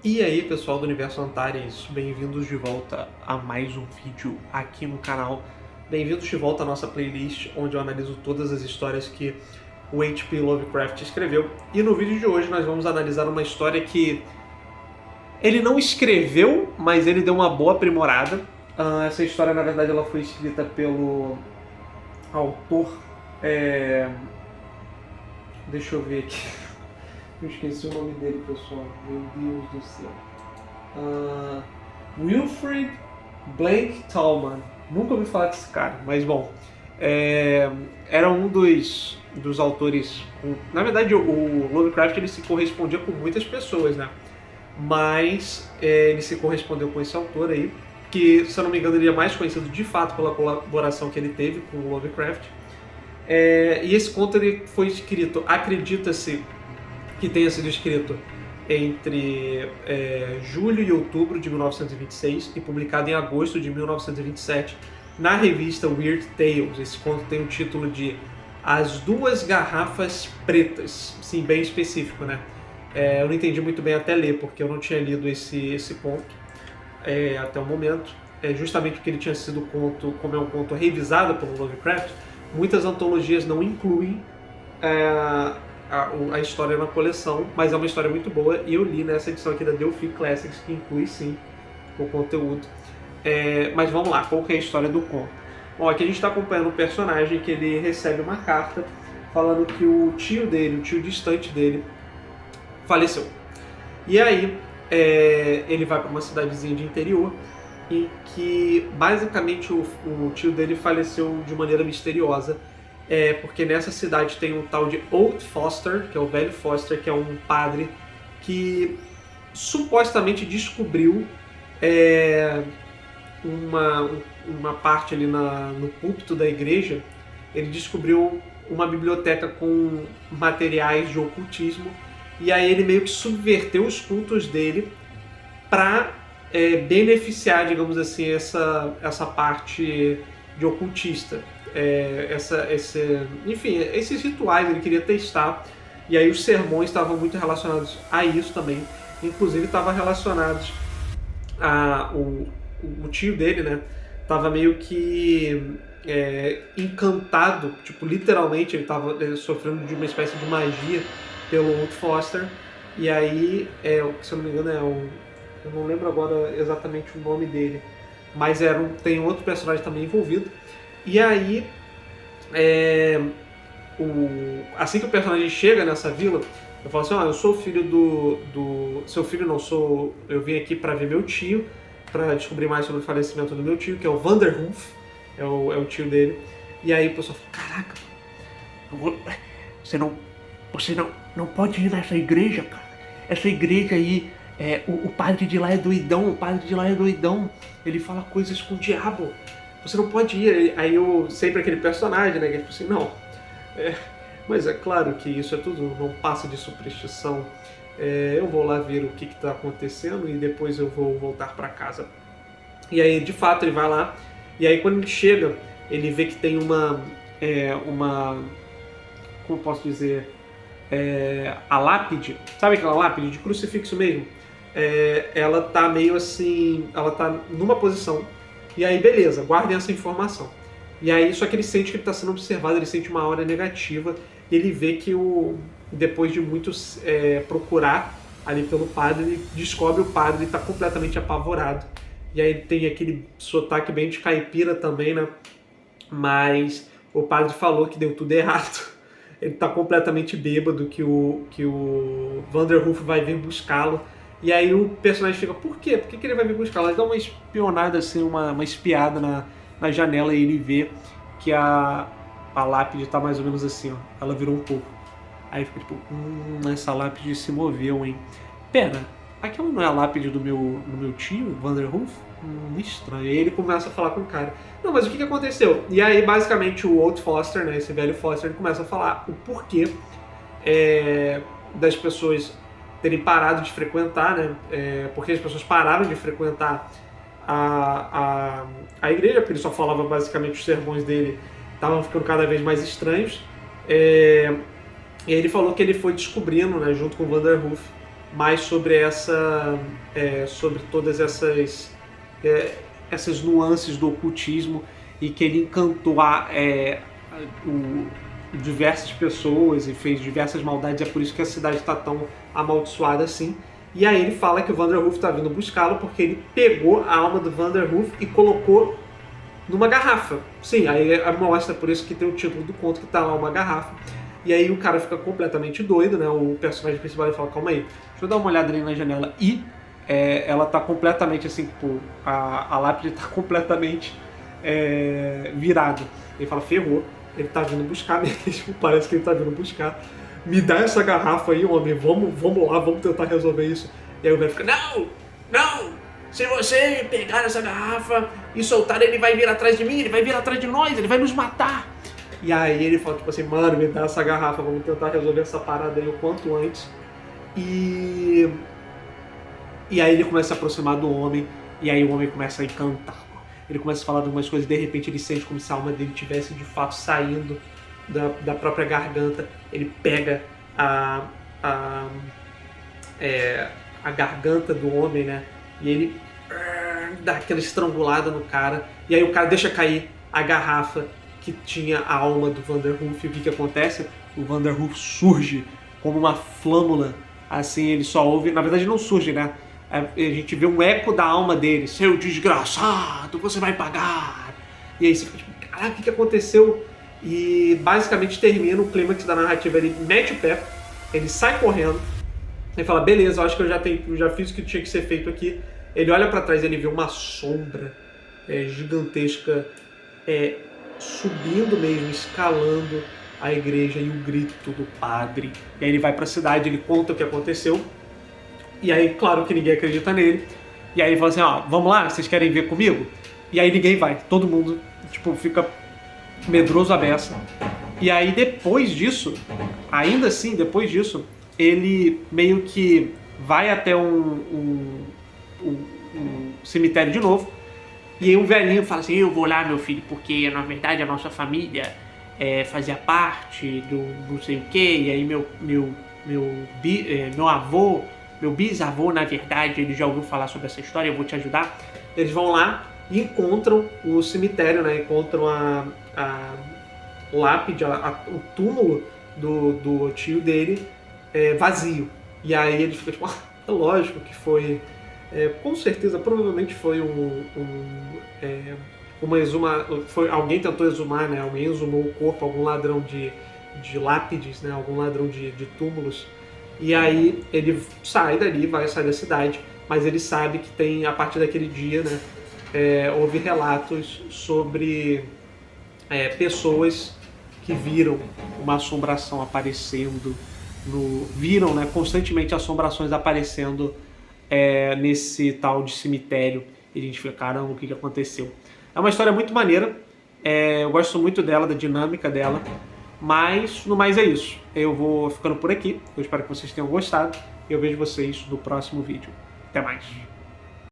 E aí pessoal do Universo Antares, bem-vindos de volta a mais um vídeo aqui no canal. Bem-vindos de volta à nossa playlist, onde eu analiso todas as histórias que o H.P. Lovecraft escreveu. E no vídeo de hoje nós vamos analisar uma história que ele não escreveu, mas ele deu uma boa aprimorada. Essa história, na verdade, ela foi escrita pelo autor... Deixa eu ver aqui. Eu esqueci o nome dele, pessoal. Meu Deus do céu. Wilfred Blank Tallman. Nunca ouvi falar desse cara, mas bom. Era um dos autores... Na verdade, o Lovecraft ele se correspondia com muitas pessoas, né? Mas ele se correspondeu com esse autor aí, que, se eu não me engano, ele é mais conhecido de fato pela colaboração que ele teve com o Lovecraft. E esse conto ele foi escrito, acredita-se que tenha sido escrito entre julho e outubro de 1926 e publicado em agosto de 1927 na revista Weird Tales. Esse conto tem o título de As Duas Garrafas Pretas, sim, bem específico, né? Eu não entendi muito bem até ler, porque eu não tinha lido esse conto até o momento. Justamente porque ele tinha sido conto, como é um conto revisado pelo Lovecraft, muitas antologias não incluem a história na coleção, mas é uma história muito boa e eu li nessa edição aqui da Delphi Classics, que inclui sim o conteúdo. Mas vamos lá, qual que é a história do conto? Bom, aqui a gente está acompanhando um personagem que ele recebe uma carta falando que o tio dele, o tio distante dele, faleceu. E aí ele vai para uma cidadezinha de interior em que basicamente o tio dele faleceu de maneira misteriosa. Porque nessa cidade tem um tal de Old Foster, que é o velho Foster, que é um padre que supostamente descobriu uma parte ali no púlpito da igreja. Ele descobriu uma biblioteca com materiais de ocultismo, e aí ele meio que subverteu os cultos dele para beneficiar, digamos assim, essa parte de ocultista. Enfim, esses rituais ele queria testar, e aí os sermões estavam muito relacionados a isso também. Inclusive estavam relacionados o tio dele, né? Estava meio que encantado, tipo, literalmente ele estava sofrendo de uma espécie de magia pelo Old Foster. E aí, se eu não me engano, eu não lembro agora exatamente o nome dele, mas tem outro personagem também envolvido. E aí, assim que o personagem chega nessa vila, eu falo assim: eu sou filho do... Seu filho não, eu vim aqui para ver meu tio, para descobrir mais sobre o falecimento do meu tio, que é o Vanderhoof, é o tio dele. E aí o pessoal fala: caraca, você não pode ir nessa igreja, cara. Essa igreja aí, o padre de lá é doidão, ele fala coisas com o diabo. Você não pode ir. Aí sempre aquele personagem, né, que é tipo assim, não, mas é claro que isso é tudo, não passa de superstição. Eu vou lá ver o que está acontecendo e depois eu vou voltar para casa. E aí, de fato, ele vai lá, e aí quando ele chega, ele vê que tem uma como posso dizer, a lápide, sabe aquela lápide de crucifixo mesmo? Ela tá meio assim, ela tá numa posição. E aí, beleza, guardem essa informação. E aí, só que ele sente que ele está sendo observado, ele sente uma aura negativa, e ele vê que depois de muitos procurar ali pelo padre, ele descobre o padre e está completamente apavorado. E aí tem aquele sotaque bem de caipira também, né? Mas o padre falou que deu tudo errado. Ele está completamente bêbado, que o Vanderhoof vai vir buscá-lo. E aí o personagem fica: por quê? Por que ele vai vir buscá-lo? Ele dá uma espionada, assim, uma espiada na janela, e ele vê que a lápide está mais ou menos assim, ó. Ela virou um pouco. Aí fica tipo: essa lápide se moveu, hein? Pera, aquela não é a lápide do meu tio, Vanderhoof? Estranho. E aí ele começa a falar com o cara: não, mas o que aconteceu? E aí, basicamente, o Old Foster, né, esse velho Foster, ele começa a falar o porquê das pessoas terem parado de frequentar, né? Porque as pessoas pararam de frequentar a igreja, porque ele só falava basicamente os sermões dele, estavam ficando cada vez mais estranhos. E aí ele falou que ele foi descobrindo, né, junto com o Vanderhoof, mais sobre sobre todas essas nuances do ocultismo, e que ele encantou diversas pessoas e fez diversas maldades. É por isso que a cidade está tão amaldiçoada assim. E aí ele fala que o Vanderhoof está vindo buscá-lo porque ele pegou a alma do Vanderhoof e colocou numa garrafa. Sim, aí mostra, por isso que tem o título do conto, que tá lá uma garrafa. E aí o cara fica completamente doido, né? O personagem principal, ele fala, calma aí, deixa eu dar uma olhada ali na janela. E ela tá completamente assim, tipo, a lápide tá completamente virada. Ele fala, ferrou, ele tá vindo buscar mesmo, parece que ele tá vindo buscar. Me dá essa garrafa aí, homem, vamos lá, vamos tentar resolver isso. E aí o velho fica, não, se você pegar essa garrafa e soltar, ele vai vir atrás de mim, ele vai vir atrás de nós, ele vai nos matar. E aí ele fala, tipo assim, mano, me dá essa garrafa, vamos tentar resolver essa parada aí o quanto antes. E aí ele começa a se aproximar do homem, e aí o homem começa a encantá-lo. Ele começa a falar de algumas coisas, e de repente ele sente como se a alma dele estivesse de fato saindo da própria garganta. Ele pega a garganta do homem, né? E ele dá aquela estrangulada no cara, e aí o cara deixa cair a garrafa que tinha a alma do Vanderhoof. E o que acontece? O Vanderhoof surge como uma flâmula, assim, ele só ouve, na verdade não surge, né? A gente vê um eco da alma dele, seu desgraçado, você vai pagar. E aí você fica tipo, caraca, o que aconteceu? E basicamente termina o clímax da narrativa, ele mete o pé, ele sai correndo, ele fala, beleza, eu acho que eu já fiz o que tinha que ser feito aqui. Ele olha pra trás e ele vê uma sombra gigantesca subindo mesmo, escalando a igreja, e o grito do padre. E aí ele vai pra cidade, ele conta o que aconteceu, e aí claro que ninguém acredita nele, e aí ele fala assim, ó, vamos lá, vocês querem ver comigo? E aí ninguém vai, todo mundo tipo fica medroso à beça. E aí depois disso, ainda assim, depois disso, ele meio que vai até um cemitério de novo. E aí um velhinho fala assim, eu vou lá, meu filho, porque na verdade a nossa família fazia parte do não sei o que. E aí meu avô, meu bisavô, na verdade, ele já ouviu falar sobre essa história, eu vou te ajudar. Eles vão lá e encontram o cemitério, né? Encontram a lápide, o túmulo do tio dele vazio. E aí eles ficam tipo, é lógico que foi... com certeza, provavelmente foi alguém tentou exumar, né? Alguém exumou o corpo, algum ladrão de lápides, né? Algum ladrão de túmulos. E aí ele sai dali, vai sair da cidade, mas ele sabe que tem, a partir daquele dia, né? Houve relatos sobre pessoas que viram uma assombração aparecendo, viram, né, constantemente assombrações aparecendo nesse tal de cemitério. E a gente fica, caramba, o que aconteceu? É uma história muito maneira, eu gosto muito dela, da dinâmica dela, mas no mais é isso. Eu vou ficando por aqui, eu espero que vocês tenham gostado, e eu vejo vocês no próximo vídeo. Até mais!